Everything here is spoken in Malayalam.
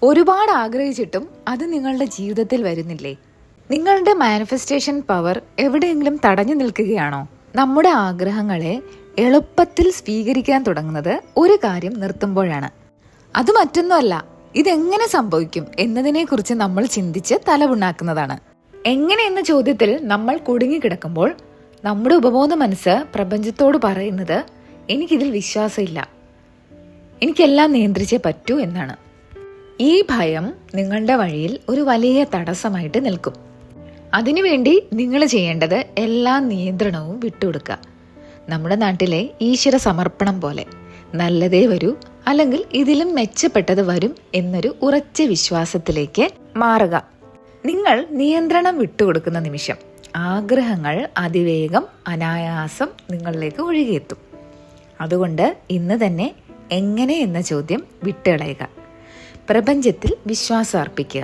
ഒരുപാട് ആഗ്രഹിച്ചിട്ടും അത് നിങ്ങളുടെ ജീവിതത്തിൽ വരുന്നില്ലേ? നിങ്ങളുടെ മാനിഫെസ്റ്റേഷൻ പവർ എവിടെയെങ്കിലും തടഞ്ഞു നിൽക്കുകയാണോ? നമ്മുടെ ആഗ്രഹങ്ങളെ എളുപ്പത്തിൽ സ്വീകരിക്കാൻ തുടങ്ങുന്നത് ഒരു കാര്യം നിർത്തുമ്പോഴാണ്. അത് മറ്റൊന്നുമല്ല, ഇതെങ്ങനെ സംഭവിക്കും എന്നതിനെക്കുറിച്ച് നമ്മൾ ചിന്തിച്ച് തലവുണ്ണാക്കുന്നതാണ്. എങ്ങനെ എന്ന ചോദ്യത്തിൽ നമ്മൾ കുടുങ്ങിക്കിടക്കുമ്പോൾ നമ്മുടെ ഉപബോധ മനസ്സ് പ്രപഞ്ചത്തോട് പറയുന്നത് എനിക്കിതിൽ വിശ്വാസമില്ല, എനിക്കെല്ലാം നിയന്ത്രിച്ചേ പറ്റൂ എന്നാണ്. ഈ ഭയം നിങ്ങളുടെ വഴിയിൽ ഒരു വലിയ തടസ്സമായിട്ട് നിൽക്കും. അതിനുവേണ്ടി നിങ്ങൾ ചെയ്യേണ്ടത് എല്ലാ നിയന്ത്രണവും വിട്ടുകൊടുക്കുക. നമ്മുടെ നാട്ടിലെ ഈശ്വര സമർപ്പണം പോലെ നല്ലതേ വരൂ, അല്ലെങ്കിൽ ഇതിലും മെച്ചപ്പെട്ടത് വരും എന്നൊരു ഉറച്ച വിശ്വാസത്തിലേക്ക് മാറുക. നിങ്ങൾ നിയന്ത്രണം വിട്ടുകൊടുക്കുന്ന നിമിഷം ആഗ്രഹങ്ങൾ അതിവേഗം അനായാസം നിങ്ങളിലേക്ക് ഒഴുകിയെത്തും. അതുകൊണ്ട് ഇന്ന് തന്നെ എങ്ങനെ എന്ന ചോദ്യം വിട്ടുകളയുക. പ്രപഞ്ചത്തിൽ വിശ്വാസം അർപ്പിക്കുക.